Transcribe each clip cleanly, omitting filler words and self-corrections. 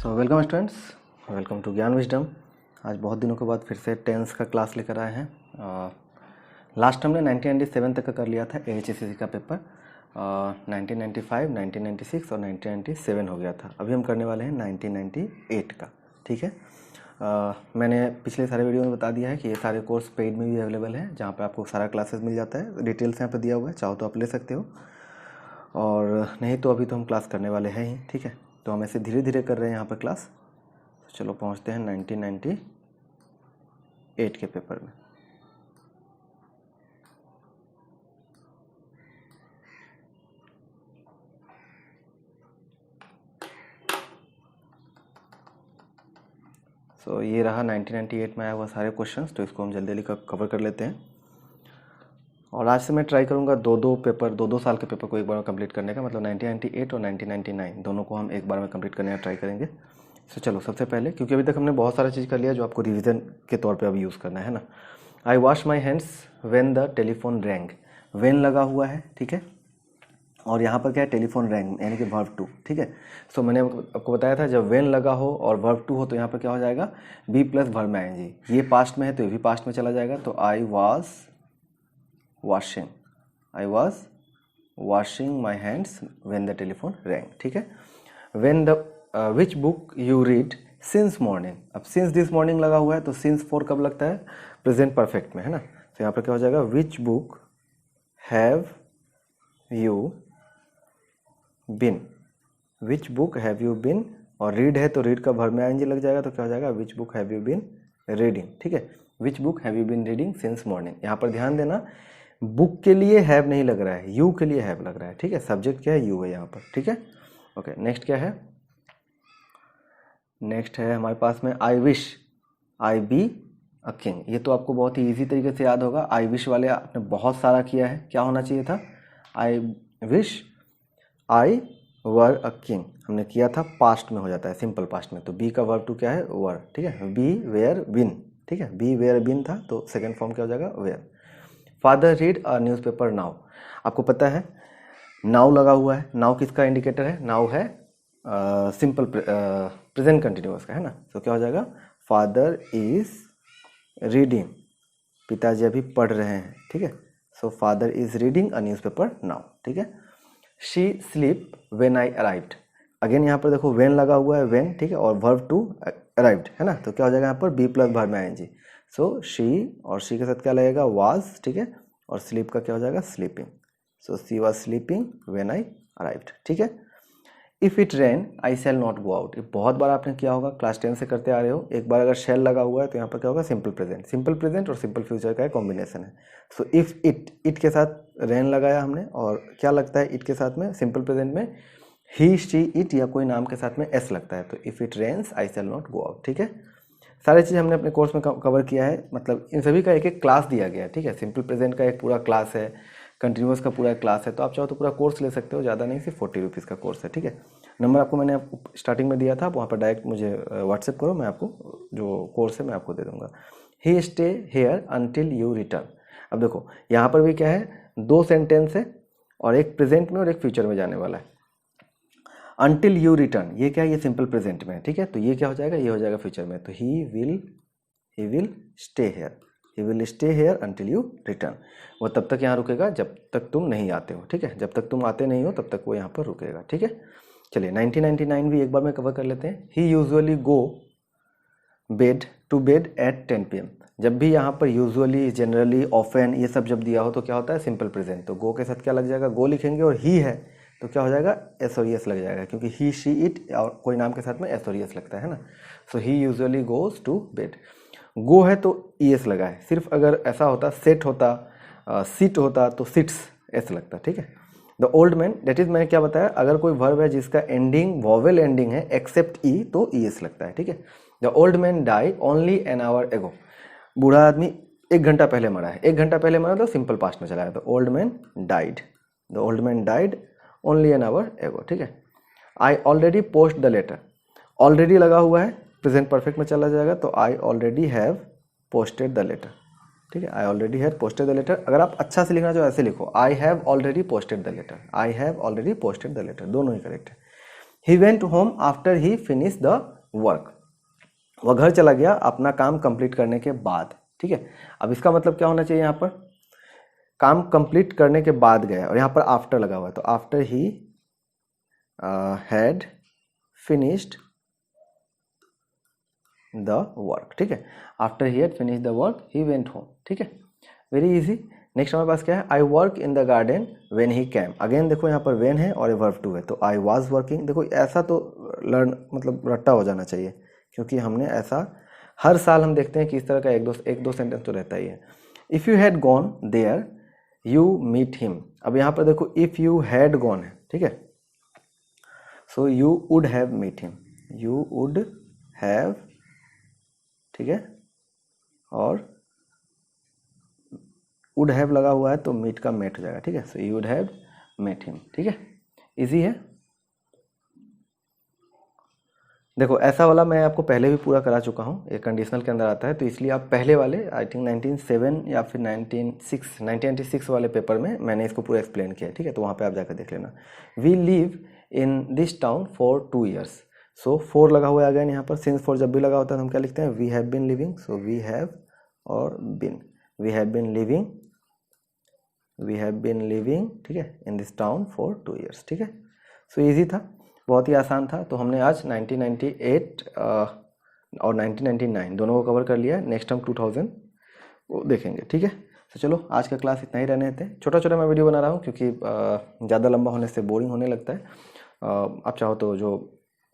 Welcome students, welcome to ज्ञान wisdom. आज बहुत दिनों के बाद फिर से टेंस का क्लास लेकर आए हैं। लास्ट हमने 1997 तक का कर लिया था AHSC का पेपर। 1995, 1996 और 1997 हो गया था। अभी हम करने वाले हैं 1998 का। ठीक है, मैंने पिछले सारे वीडियो में बता दिया है कि ये सारे कोर्स पेड में भी अवेलेबल है, जहाँ पे आपको सारा क्लासेस मिल जाता है। डिटेल्स यहाँ पे दिया हुआ है, चाहो तो आप ले सकते हो, और नहीं तो अभी तो हम क्लास करने वाले हैं ही। ठीक है, तो हम ऐसे धीरे धीरे कर रहे हैं यहाँ पर क्लास। तो चलो पहुँचते हैं 1998 के पेपर में। सो ये रहा 1998 में आया हुआ सारे क्वेश्चंस, तो इसको हम जल्दी जल्दी कवर कर लेते हैं। और आज से मैं ट्राई करूँगा दो साल के पेपर को एक बार में कंप्लीट करने का, मतलब 1998 और 1999 दोनों को हम एक बार में कंप्लीट करने का ट्राई करेंगे। सो चलो, सबसे पहले, क्योंकि अभी तक हमने बहुत सारा चीज़ कर लिया जो आपको रिवीजन के तौर पे अब यूज़ करना है ना। I wash my hands when the telephone rang. When लगा हुआ है, ठीक है, और यहाँ पर क्या है, टेलीफोन रैंग, यानी कि वर्ब टू। ठीक है, सो मैंने आपको बताया था जब व्हेन लगा हो और वर्ब टू हो तो यहाँ पर क्या हो जाएगा, बी प्लस वर्ब में आएंगे। ये पास्ट में है तो ये भी पास्ट में चला जाएगा। तो I was washing my hands when the telephone wrong. ठीक है, when the which book you read since morning. अब सिंस दिस मॉर्निंग लगा हुआ है तो सिंस फॉर कब लगता है, प्रेजेंट परफेक्ट में, है ना। तो यहाँ पर क्या हो जाएगा, which book have you been. Which book have you been, और रीड है तो रीड का वर्ब में आईएनजी लग जाएगा, तो क्या हो जाएगा, which book have you been reading. ठीक है, which book have you been reading since morning. यहाँ पर ध्यान देना, बुक के लिए हैव नहीं लग रहा है, यू के लिए हैव लग रहा है। ठीक है, सब्जेक्ट क्या है, यू है यहाँ पर। ठीक है, ओके। नेक्स्ट क्या है, नेक्स्ट है हमारे पास में I wish I be a king. ये तो आपको बहुत ही इजी तरीके से याद होगा। आई विश वाले आपने बहुत सारा किया है। क्या होना चाहिए था, I wish I were a king हमने किया था, पास्ट में हो जाता है, सिंपल पास्ट में। तो बी का वर्ब टू क्या है, वर। ठीक है, बी वेयर बिन। ठीक है, बी वेयर बिन था तो सेकेंड फॉर्म क्या हो जाएगा, where. Father read a newspaper now. आपको पता है नाउ लगा हुआ है। नाउ किसका इंडिकेटर है, नाउ है सिंपल प्रेजेंट कंटिन्यूअस का, है ना। तो क्या हो जाएगा, फादर इज रीडिंग, पिताजी अभी पढ़ रहे हैं। ठीक है, so father is reading a newspaper now. ठीक है, she sleep when I arrived. Again यहाँ पर देखो व्हेन लगा हुआ है, व्हेन। ठीक है, और वर्ब टू अराइव्ड, है ना। तो क्या हो जाएगा यहाँ पर, बी प्लस वर्ब में आएंगे। सो शी, और शी के साथ क्या लगेगा, वाज। ठीक है, और स्लीप का क्या हो जाएगा, sleeping. So she was sleeping when I arrived. ठीक है, if it rain I shall not go out. ये बहुत बार आपने किया होगा, क्लास 10 से करते आ रहे हो। एक बार अगर शैल लगा हुआ है तो यहाँ पर क्या होगा, सिंपल प्रेजेंट। सिंपल प्रेजेंट और सिंपल फ्यूचर का कॉम्बिनेशन है। सो इफ़ इट के साथ रेन लगाया हमने, और क्या लगता है इट के साथ में, सिंपल प्रेजेंट में ही, शी, इट या कोई नाम के साथ में एस लगता है। तो if it rains I shall not go out. ठीक है, सारी चीज़ हमने अपने कोर्स में कवर किया है, मतलब इन सभी का एक एक क्लास दिया गया है। ठीक है, सिंपल प्रेजेंट का एक पूरा क्लास है, कंटिन्यूअस का पूरा क्लास है। तो आप चाहो तो पूरा कोर्स ले सकते हो, ज़्यादा नहीं, सिर्फ 40 रुपीज़ का कोर्स है। ठीक है, नंबर आपको मैंने स्टार्टिंग में दिया था, आप वहाँ पर डायरेक्ट मुझे व्हाट्सएप करो, मैं आपको जो कोर्स है मैं आपको दे दूँगा। He stay here until you return. अब देखो यहाँ पर भी क्या है, दो सेंटेंस है, और एक प्रेजेंट में और एक फ्यूचर में जाने वाला है। अनटिल यू रिटर्न, ये क्या है, ये सिंपल प्रेजेंट में है। ठीक है, तो ये क्या हो जाएगा, ये हो जाएगा फ्यूचर में। तो he will stay here, he will stay here until you return. वो तब तक यहाँ रुकेगा जब तक तुम नहीं आते हो। ठीक है, जब तक तुम आते नहीं हो तब तक वो यहाँ पर रुकेगा। ठीक है, चलिए 1999 भी एक बार में कवर कर लेते हैं। He usually go to bed at 10 PM। जब भी यहाँ पर यूजुअली, जनरली, ऑफन, ये सब जब दिया हो तो क्या होता है, सिंपल प्रेजेंट। तो गो के साथ क्या लग जाएगा, गो लिखेंगे, और ही है तो क्या हो जाएगा, एस और एस लग जाएगा, क्योंकि ही, शी, इट और कोई नाम के साथ में एस और एस लगता है ना। सो ही यूजुअली गोज टू बेड। गो है तो ई एस लगा है। सिर्फ अगर ऐसा होता, सेट होता, सिट होता तो सिट्स एस लगता। ठीक है, the old man, that is, मैंने क्या बताया, अगर कोई वर्ब है जिसका एंडिंग वॉवेल एंडिंग है एक्सेप्ट ई तो ई एस लगता है। ठीक है, the old man die only an hour ago. बूढ़ा आदमी 1 घंटा पहले मरा है। 1 घंटा पहले मरा तो सिंपल पास्ट में चला है। The old man died, the old man died only an hour ago. ठीक है, I already post the letter. Already लगा हुआ है, प्रेजेंट परफेक्ट में चला जाएगा, तो I already have posted the letter. ठीक है, I already have posted the letter. अगर आप अच्छा से लिखना चाहो ऐसे लिखो, I have already posted the letter, I have already posted the letter, दोनों ही करेक्ट है। He went home after he finish the work, वह घर चला गया अपना काम कंप्लीट करने के बाद। ठीक है, अब इसका मतलब क्या होना चाहिए, यहाँ पर काम कंप्लीट करने के बाद गया और यहाँ पर आफ्टर लगा हुआ है, तो after he had finished the work. ठीक है, after he had finished the work he went home. ठीक है, वेरी इजी। नेक्स्ट हमारे पास क्या है, I work in the garden when he cam. Again देखो यहाँ पर व्हेन है और ये वर्ब टू है, तो आई वाज वर्किंग। देखो ऐसा तो लर्न मतलब रट्टा हो जाना चाहिए, क्योंकि हमने ऐसा हर साल हम देखते हैं कि इस तरह का एक दो सेंटेंस तो रहता ही है। If you had gone there you meet him. अब यहाँ पर देखो इफ़ यू हैड गॉन है, ठीक है, so you would have meet him, you would have, ठीक है, और वुड हैव लगा हुआ है तो मीट का मेट हो जाएगा। ठीक है, so you would have met him. ठीक है, इजी है। देखो ऐसा वाला मैं आपको पहले भी पूरा करा चुका हूँ, ये कंडीशनल के अंदर आता है, तो इसलिए आप पहले वाले आई थिंक 1907 या फिर 1996 वाले पेपर में मैंने इसको पूरा एक्सप्लेन किया है। ठीक है, तो वहाँ पे आप जाकर देख लेना। We live in this town for 2 years। So 4 लगा हुआ है अगेन यहाँ पर। सिंस फॉर जब भी लगा होता है तो हम क्या लिखते हैं, we have been living. So we have और been, we have been living, we have been living, ठीक है, in this town for 2 years। ठीक है, सो ईजी था, बहुत ही आसान था। तो हमने आज 1998 और 1999 दोनों को कवर कर लिया। नेक्स्ट हम 2000 वो देखेंगे। ठीक है, तो चलो आज का क्लास इतना ही रहने देते हैं। छोटा छोटा मैं वीडियो बना रहा हूँ क्योंकि ज़्यादा लंबा होने से बोरिंग होने लगता है। आप चाहो तो जो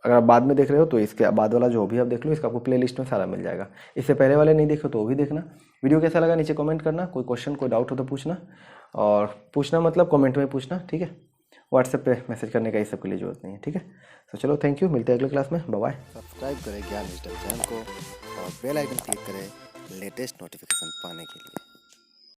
अगर आप बाद में देख रहे हो तो इसके बाद वाला जो भी आप देख लो, इसका आपको प्लेलिस्ट में सारा मिल जाएगा। इससे पहले वाले नहीं देखे तो वो भी देखना। वीडियो कैसा लगा नीचे कमेंट करना, कोई क्वेश्चन कोई डाउट हो तो पूछना, और पूछना मतलब कमेंट में पूछना। ठीक है, व्हाट्सएप पे मैसेज करने का ये सब के लिए जरूरत नहीं है। ठीक है, तो चलो थैंक यू, मिलते हैं अगले क्लास में, बाय बाय। सब्सक्राइब करें ज्ञान डिजिटल चैनल को और बेल आइकन क्लिक करें लेटेस्ट नोटिफिकेशन पाने के लिए।